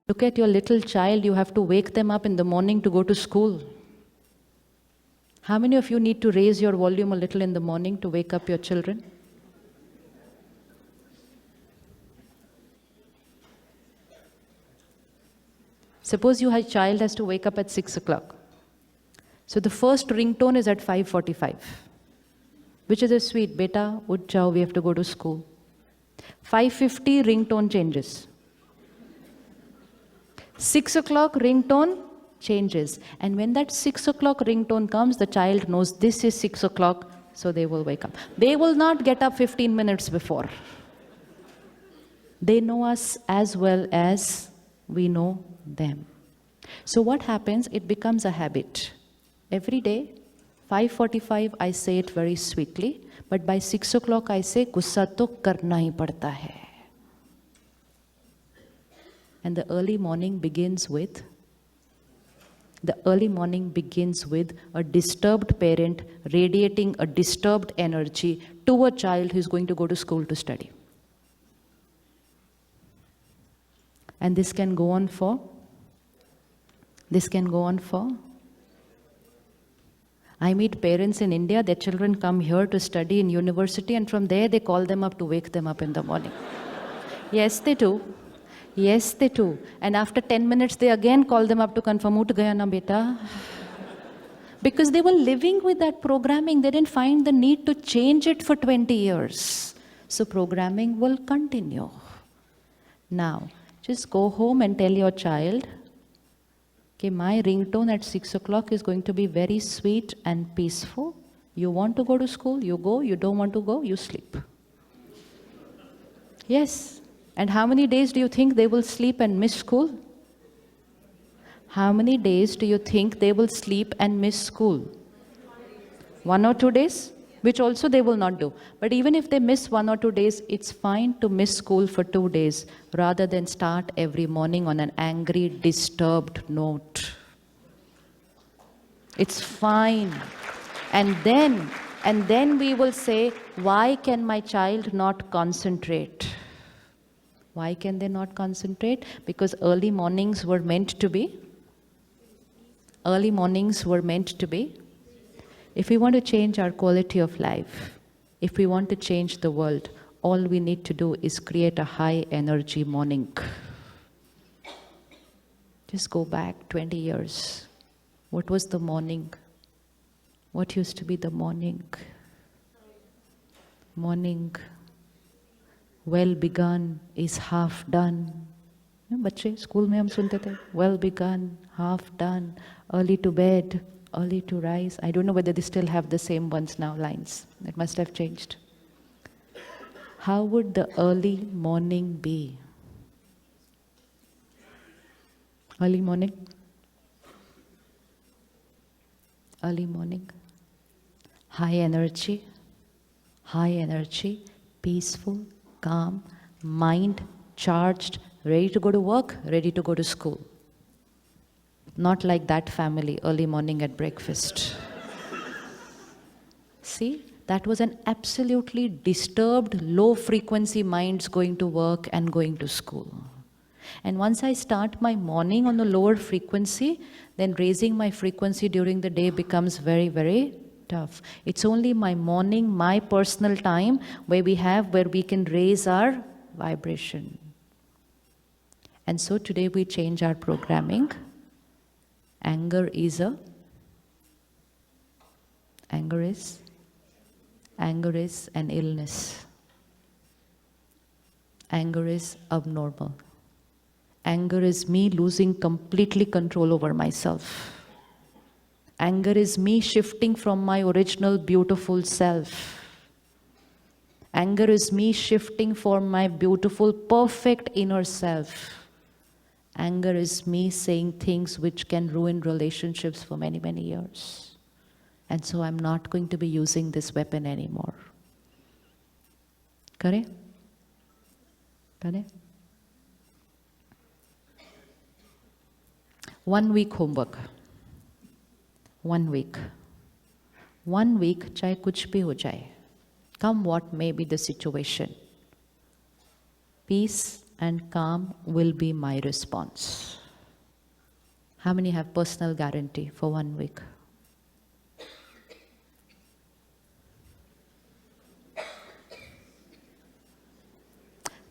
Look at your little child, you have to wake them up in the morning to go to school. How many of you need to raise your volume a little in the morning to wake up your children? Suppose your child has to wake up at 6 o'clock. So the first ringtone is at 5:45, which is a sweet, beta, ud jao, we have to go to school. 5:50 ringtone changes. 6 o'clock ringtone changes. And when that 6 o'clock ringtone comes, the child knows this is 6 o'clock, so they will wake up. They will not get up 15 minutes before. They know us as well as we know them. So what happens? It becomes a habit. Every day, 5:45, I say it very sweetly, but by 6 o'clock I say, gussa to karna hi padta hai. And the early morning begins with a disturbed parent radiating a disturbed energy to a child who is going to go to school to study. And this can go on for. I meet parents in India, their children come here to study in university, and from there they call them up to wake them up in the morning. Yes, they do. Yes, they do. And after 10 minutes, they again call them up to confirm, ut gaya na beta. Because they were living with that programming. They didn't find the need to change it for 20 years. So programming will continue. Now, just go home and tell your child, okay, my ringtone at 6 o'clock is going to be very sweet and peaceful. You want to go to school, you go. You don't want to go, you sleep. Yes. And how many days do you think they will sleep and miss school? How many days do you think they will sleep and miss school? 1 or 2 days? Which also they will not do. But even if they miss 1 or 2 days, it's fine to miss school for 2 days rather than start every morning on an angry, disturbed note. It's fine. And then we will say, why can my child not concentrate? Why can they not concentrate? Because early mornings were meant to be. Early mornings were meant to be. If we want to change our quality of life, if we want to change the world, all we need to do is create a high energy morning. Just go back 20 years. What was the morning? What used to be the morning? Morning. Well begun is half done. बच्चे school में हम सुनते थे, well begun, half done, early to bed, early to rise. I don't know whether they still have the same ones now, lines. It must have changed. How would the early morning be? Early morning? Early morning. High energy, peaceful, calm, mind charged, ready to go to work, ready to go to school. Not like that family early morning at breakfast. See, that was an absolutely disturbed, low frequency minds going to work and going to school. And once I start my morning on a lower frequency, then raising my frequency during the day becomes very, very tough. It's only my morning, my personal time where we can raise our vibration. And so today we change our programming. Anger is an illness. Anger is abnormal. Anger is me losing completely control over myself. Anger is me shifting from my original beautiful self. Anger is me shifting from my beautiful, perfect inner self. Anger is me saying things which can ruin relationships for many, many years. And so I'm not going to be using this weapon anymore. Correct? Correct? 1 week homework. 1 week. 1 week, चाहे कुछ भी हो जाए, come what may be the situation. Peace, and calm will be my response. How many have personal guarantee for 1 week?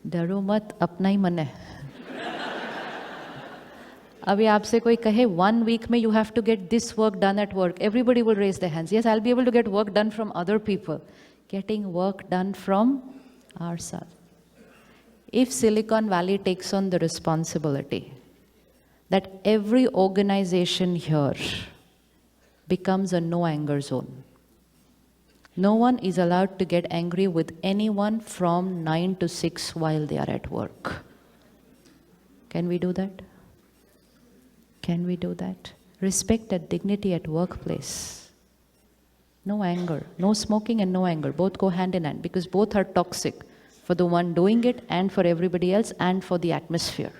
डरो मत, अपना ही मन है. अभी आपसे कोई कहे 1 week में you have to get this work done at work, everybody will raise their hands. Yes, I'll be able to get work done from other people. Getting work done from ourselves. If Silicon Valley takes on the responsibility that every organization here becomes a no anger zone. No one is allowed to get angry with anyone from 9 to 6 while they are at work. Can we do that? Can we do that? Respect and dignity at workplace. No anger, no smoking and no anger. Both go hand in hand because both are toxic for the one doing it and for everybody else and for the atmosphere.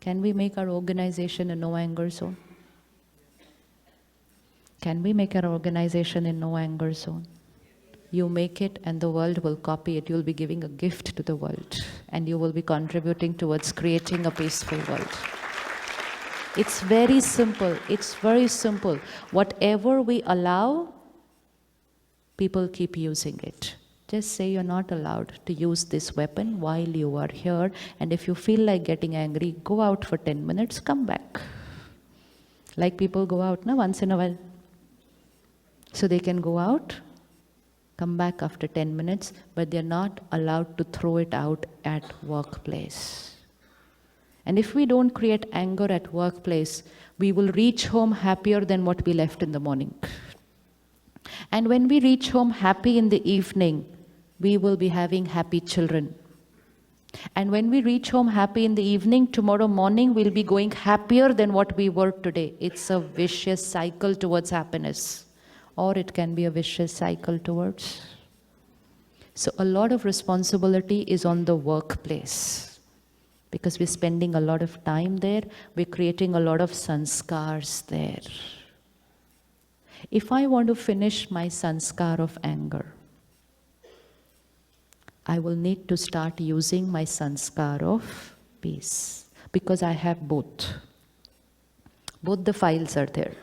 Can we make our organization a no anger zone? Can we make our organization a no anger zone? You make it and the world will copy it. You'll be giving a gift to the world and you will be contributing towards creating a peaceful world. It's very simple. It's very simple. Whatever we allow, people keep using it. Just say you're not allowed to use this weapon while you are here, and if you feel like getting angry, go out for 10 minutes, come back. Like people go out once in a while. So they can go out, come back after 10 minutes, but they're not allowed to throw it out at workplace. And if we don't create anger at workplace, we will reach home happier than what we left in the morning. And when we reach home happy in the evening, we will be having happy children. And when we reach home happy in the evening, tomorrow morning we'll be going happier than what we were today. It's a vicious cycle towards happiness. Or it can be a vicious cycle towards. So a lot of responsibility is on the workplace. Because we're spending a lot of time there, we're creating a lot of sanskars there. If I want to finish my sanskar of anger, I will need to start using my sanskar of peace. Because I have both. Both the files are there.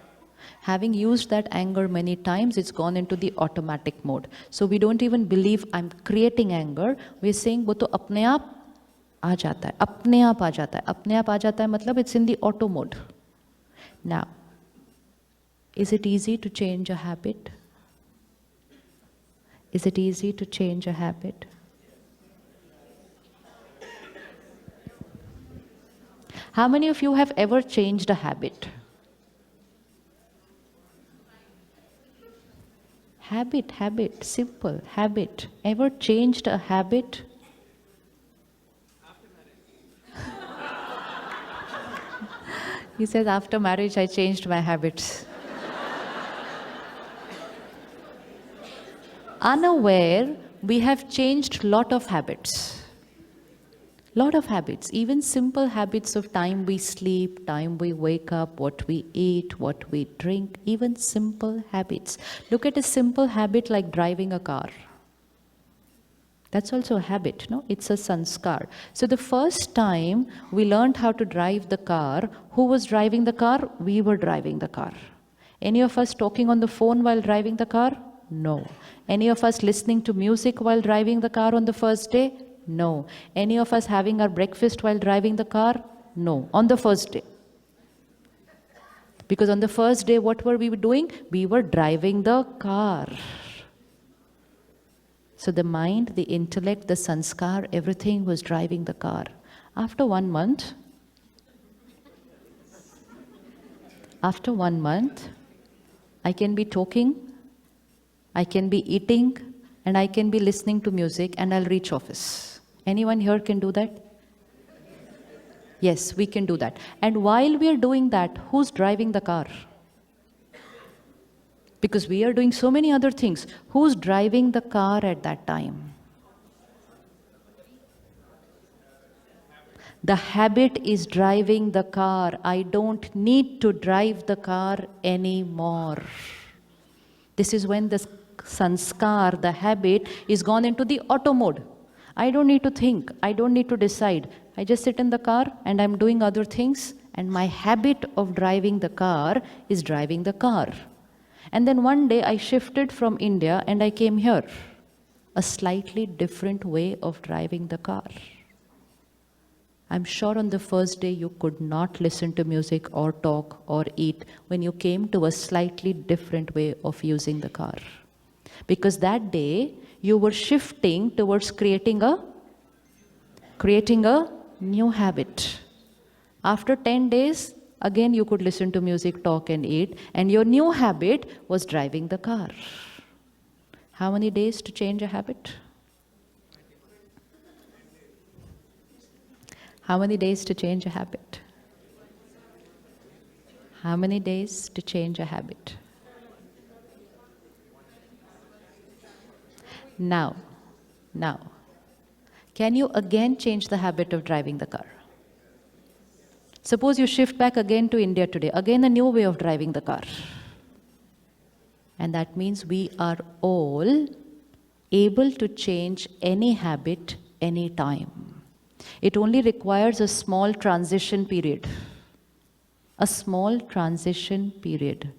Having used that anger many times, it's gone into the automatic mode. So we don't even believe I'm creating anger. We're saying, वो तो अपने आप आ जाता है, अपने आप आ जाता है. अपने आप आ जाता है मतलब it's in the auto mode. Now, is it easy to change a habit? Is it easy to change a habit? How many of you have ever changed a habit? Habit, simple, habit. Ever changed a habit? He says, after marriage, I changed my habits. Unaware, we have changed lot of habits. Lot of habits, even simple habits of time we sleep, time we wake up, what we eat, what we drink, even simple habits. Look at a simple habit like driving a car. That's also a habit, no? It's a sanskar. So the first time we learned how to drive the car, who was driving the car? We were driving the car. Any of us talking on the phone while driving the car? No. Any of us listening to music while driving the car on the first day? No. Any of us having our breakfast while driving the car? No. On the first day. Because on the first day, what were we doing? We were driving the car. So the mind, the intellect, the sanskar, everything was driving the car. After 1 month, I can be talking, I can be eating, and I can be listening to music, and I'll reach office. Anyone here can do that? Yes, we can do that. And while we are doing that, who's driving the car? Because we are doing so many other things. Who's driving the car at that time? The habit is driving the car. I don't need to drive the car anymore. This is when the sanskar, the habit, is gone into the auto mode. I don't need to think. I don't need to decide. I just sit in the car and I'm doing other things, and my habit of driving the car is driving the car. And then one day I shifted from India and I came here. A slightly different way of driving the car. I'm sure on the first day you could not listen to music or talk or eat when you came to a slightly different way of using the car. Because that day you were shifting towards creating a new habit. After 10 days, again you could listen to music, talk and eat, and your new habit was driving the car. How many days to change a habit? How many days to change a habit? How many days to change a habit? Now, can you again change the habit of driving the car? Suppose you shift back again to India today, again a new way of driving the car. And that means we are all able to change any habit anytime. It only requires a small transition period. A small transition period.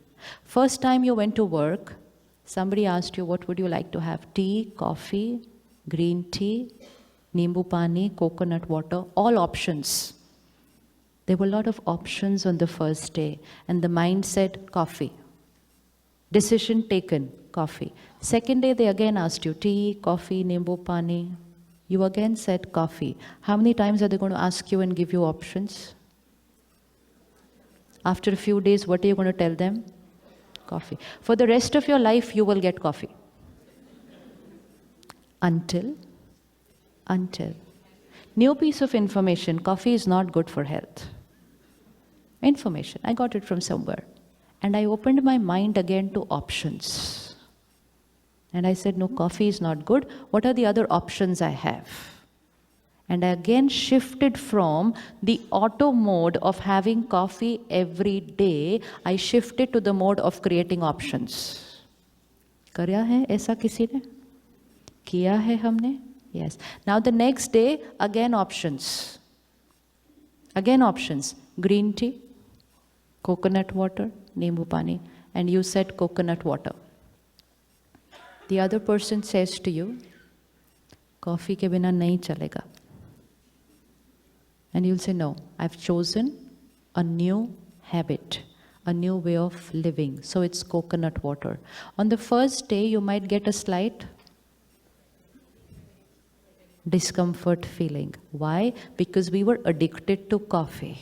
First time you went to work, somebody asked you, what would you like to have? Tea, coffee, green tea, nimbu pani, coconut water, all options. There were a lot of options on the first day, and the mind said coffee. Decision taken, coffee. Second day, they again asked you, tea, coffee, nimbu pani. You again said coffee. How many times are they going to ask you and give you options? After a few days, what are you going to tell them? Coffee. For the rest of your life, you will get coffee. Until. New piece of information, coffee is not good for health. Information, I got it from somewhere. And I opened my mind again to options. And I said, no, coffee is not good. What are the other options I have? And I again shifted from the auto mode of having coffee every day, I shifted to the mode of creating options. Karya hai aisa kisi ne? Kiya hai humne? Yes. Now the next day, again options. Again options. Green tea, coconut water, nimbu pani. And you said coconut water. The other person says to you, coffee ke bina nahi chalega. And you'll say, no, I've chosen a new habit, a new way of living. So it's coconut water. On the first day, you might get a slight discomfort feeling. Why? Because we were addicted to coffee.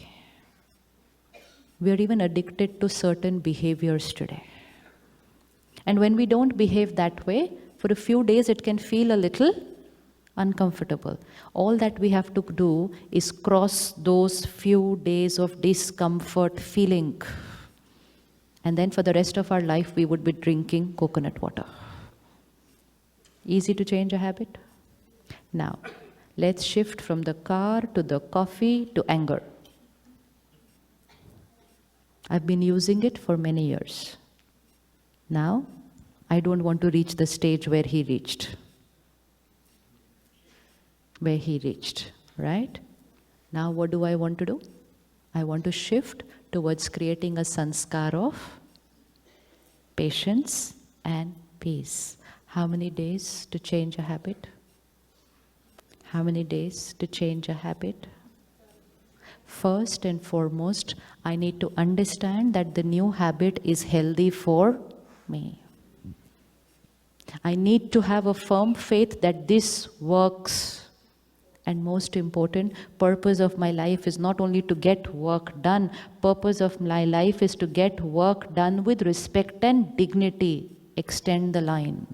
We are even addicted to certain behaviors today. And when we don't behave that way, for a few days it can feel a little uncomfortable. All that we have to do is cross those few days of discomfort feeling. And then for the rest of our life, we would be drinking coconut water. Easy to change a habit? Now, let's shift from the car to the coffee to anger. I've been using it for many years. Now, I don't want to reach the stage where he reached. Right? Now what do I want to do? I want to shift towards creating a sanskar of patience and peace. How many days to change a habit? How many days to change a habit? First and foremost, I need to understand that the new habit is healthy for me. I need to have a firm faith that this works. And most important, purpose of my life is not only to get work done, purpose of my life is to get work done with respect and dignity. Extend the line.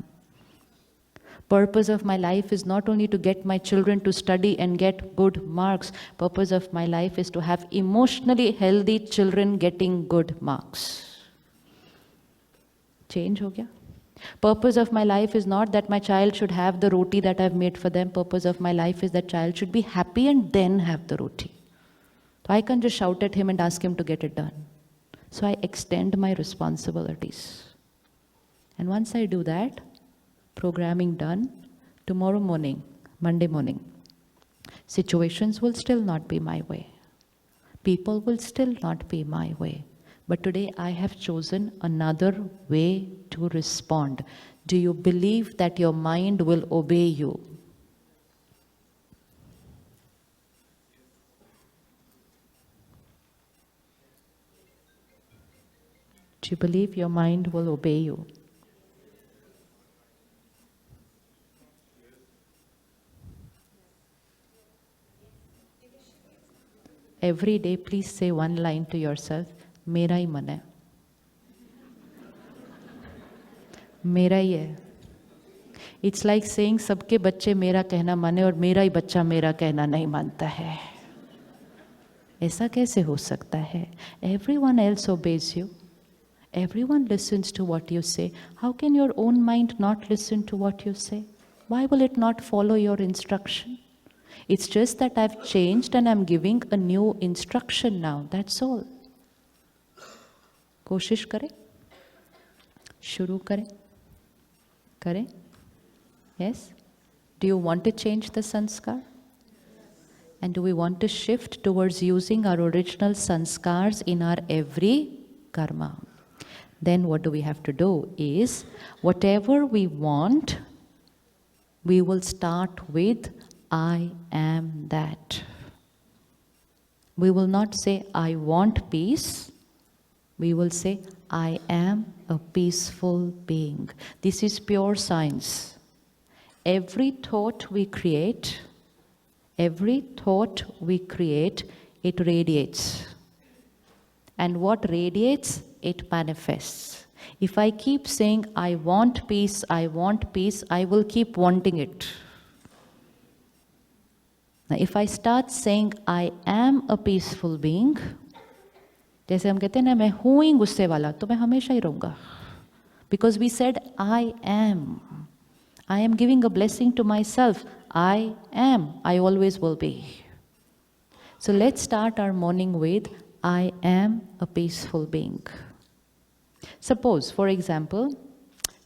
Purpose of my life is not only to get my children to study and get good marks. Purpose of my life is to have emotionally healthy children getting good marks. Change ho gaya? Purpose of my life is not that my child should have the roti that I've made for them. Purpose of my life is that child should be happy and then have the roti. So I can't just shout at him and ask him to get it done. So I extend my responsibilities. And once I do that, programming done, tomorrow morning, Monday morning. Situations will still not be my way. People will still not be my way. But today I have chosen another way to respond. Do you believe that your mind will obey you? Do you believe your mind will obey you? Every day, please say one line to yourself, मेरा ही मन है, मेरा ही है. It's like saying सबके बच्चे मेरा कहना माने और मेरा ही बच्चा मेरा कहना नहीं मानता है. ऐसा कैसे हो सकता है? Everyone else obeys you. Everyone listens to what you say. How can your own mind not listen to what you say? Why will it not follow your instruction? It's just that I've changed and I'm giving a new instruction now. That's all. कोशिश करें, शुरू करें, करें. Yes? Do you want to change the sanskar? And do we want to shift towards using our original sanskars in our every karma? Then what do we have to do is, whatever we want, we will start with I am that. We will not say I want peace. We will say I am a peaceful being. This is pure science. Every thought we create, it radiates. And what radiates, it manifests. If I keep saying I want peace, I will keep wanting it. Now, if I start saying I am a peaceful being, जैसे हम कहते हैं ना, मैं हूँ ही गुस्से वाला, तो मैं हमेशा ही रहूँगा. Because we said I am giving a blessing to myself. I always will be. So let's start our morning with I am a peaceful being. Suppose, for example,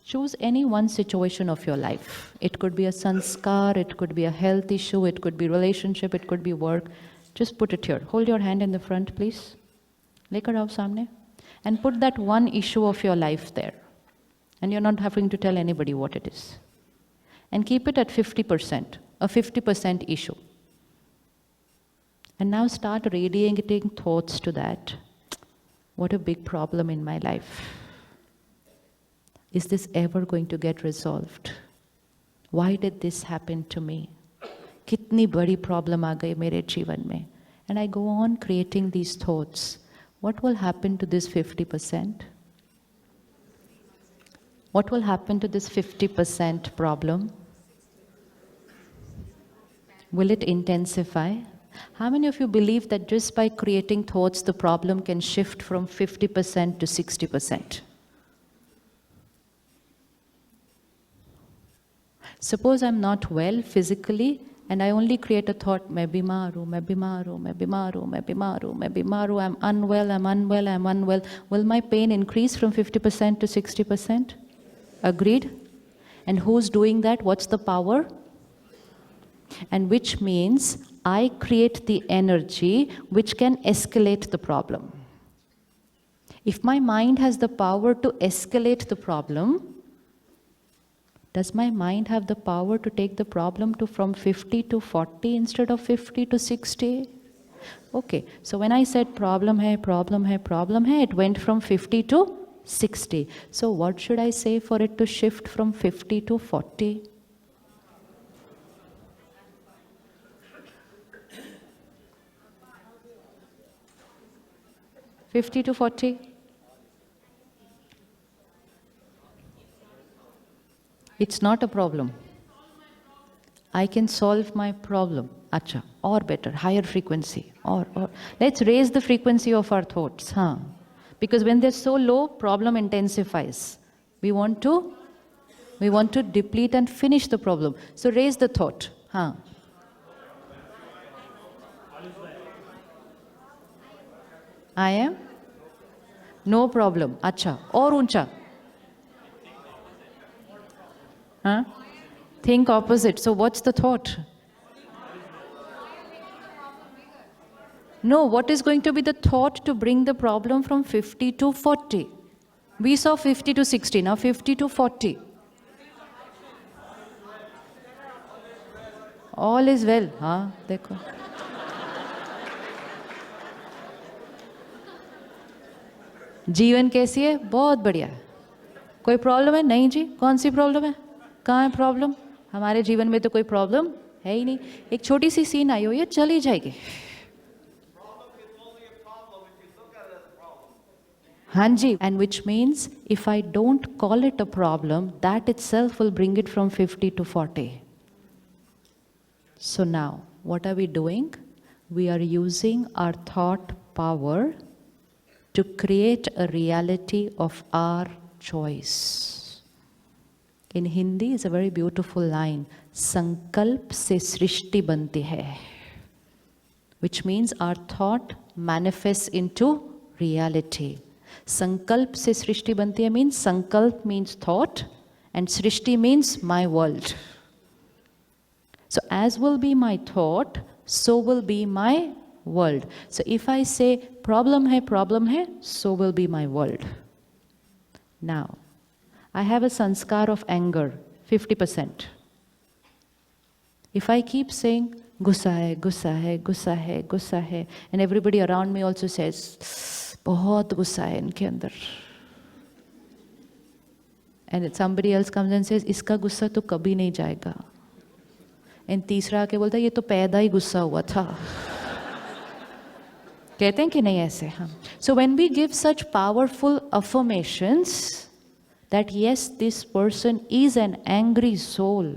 choose any one situation of your life. It could be a sanskar, it could be a health issue, it could be relationship, it could be work. Just put it here. Hold your hand in the front, please. Lekar aao samne. And put that one issue of your life there. And you're not having to tell anybody what it is. And keep it at 50%, a 50% issue. And now start radiating thoughts to that. What a big problem in my life. Is this ever going to get resolved? Why did this happen to me? Kitni badi problem aa gayi mere jeevan mein. And I go on creating these thoughts. What will happen to this 50%? What will happen to this 50% problem? Will it intensify? How many of you believe that just by creating thoughts, the problem can shift from 50% to 60%? Suppose I'm not well physically, and I only create a thought, मैं बीमार हूँ, मैं बीमार हूँ, मैं बीमार हूँ, मैं बीमार हूँ, मैं बीमार हूँ, I'm unwell, I'm unwell, I'm unwell. Will my pain increase from 50% to 60%? Agreed? And who's doing that? What's the power? And which means I create the energy which can escalate the problem. If my mind has the power to escalate the problem, does my mind have the power to take the problem from 50 to 40 instead of 50 to 60? Okay, so when I said problem hai, it went from 50 to 60. So what should I say for it to shift from 50 to 40? $50 to $40? It's not a problem. I can solve my problem. Acha, or better, higher frequency. Or let's raise the frequency of our thoughts. Because when they're so low, problem intensifies. We want to deplete and finish the problem. So raise the thought. I am no problem. Acha, or uncha. Think opposite. So what's the thought? No, what is going to be the thought to bring the problem from 50 to 40? We saw 50 to 60, now 50 to 40. All is well, हाँ देखो. जीवन कैसी है? बहुत बढ़िया है. कोई problem है? नहीं जी. कौन सी प्रॉब्लम है? कहाँ है प्रॉब्लम? हमारे जीवन में तो कोई प्रॉब्लम है ही नहीं. एक छोटी सी सीन आई हुई है, चली जाएगी. हाँ जी. And which means if I don't call it a problem, that itself will bring it from 50 to 40. So now, what are we doing? We are using our thought power to create a reality of our choice. In Hindi is a very beautiful line, संकल्प से सृष्टि बनती है, which means our thought manifests into reality. संकल्प से सृष्टि बनती है means संकल्प means thought and Srishti means my world. So as will be my thought, so will be my world. So if I say problem hai, so will be my world. Now, I have a sanskar of anger, 50%. If I keep saying gussa hai, gussa hai, gussa hai, gussa hai, and everybody around me also says, बहुत गुस्सा है इनके अंदर. And somebody else comes and says, इसका गुस्सा तो कभी नहीं जाएगा. And तीसरा आके बोलता है, ये तो पैदा ही गुस्सा हुआ था. कहते हैं कि नहीं ऐसे हम. So when we give such powerful affirmations that yes, this person is an angry soul,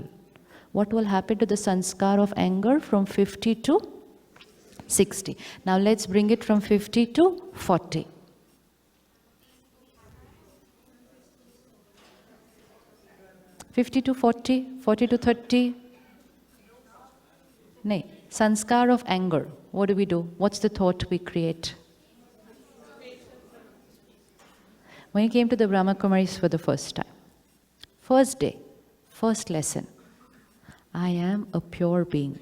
what will happen to the sanskar of anger from 50 to 60? Now let's bring it from 50 to 40. (50 to 40, 40 to 30. No, sanskar of anger. What do we do? What's the thought we create? When you came to the Brahma Kumaris for the first time, first day, first lesson, I am a pure being.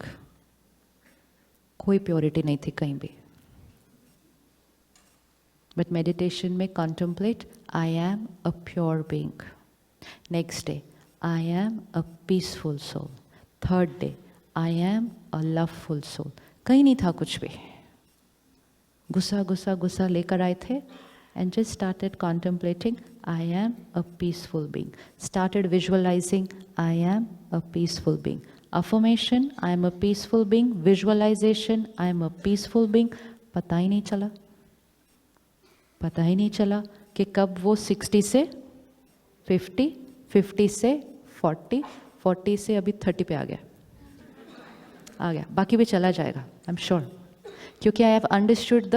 कोई purity नहीं थी कहीं भी. But meditation में contemplate, I am a pure being. Next day, I am a peaceful soul. Third day, I am a loveful soul. कहीं नहीं था कुछ भी. गुस्सा गुस्सा गुस्सा लेकर आए थे and just started contemplating, I am a peaceful being. Started visualizing, I am a peaceful being. Affirmation, I am a peaceful being. Visualization, I am a peaceful being. पता ही नहीं चला. पता ही नहीं चला कि कब वो 60 से 50, 50 से 40, 40 से अभी 30 पे आ गया. बाकी भी चला जाएगा, I'm sure. क्योंकि I have understood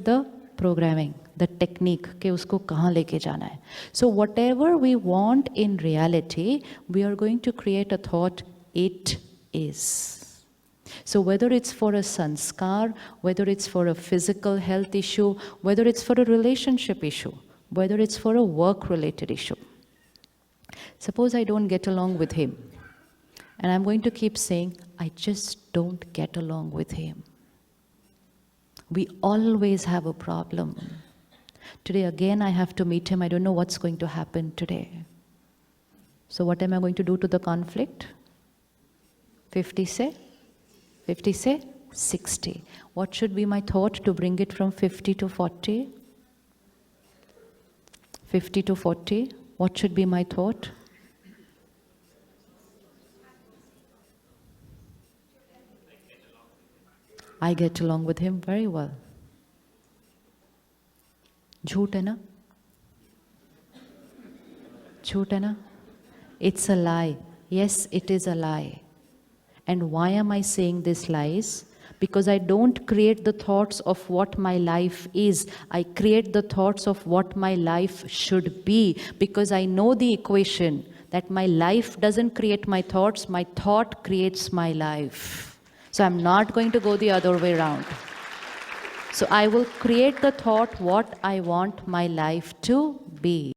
the programming, the technique कि उसको कहाँ लेके जाना है. So whatever we want in reality, we are going to create a thought, it is. So whether it's for a sanskar, whether it's for a physical health issue, whether it's for a relationship issue, whether it's for a work-related issue. Suppose I don't get along with him, and I'm going to keep saying, I just don't get along with him. We always have a problem. Today again I have to meet him. I don't know what's going to happen today. So what am I going to do to the conflict? 50 say? 50 say? 60. What should be my thought to bring it from 50 to 40? 50 to 40. What should be my thought? I get along with him very well. झूठ है ना? झूठ है ना? It's a lie. Yes, it is a lie. And why am I saying these lies? Because I don't create the thoughts of what my life is. I create the thoughts of what my life should be. Because I know the equation that my life doesn't create my thoughts, my thought creates my life. So I'm not going to go the other way around. So I will create the thought what I want my life to be.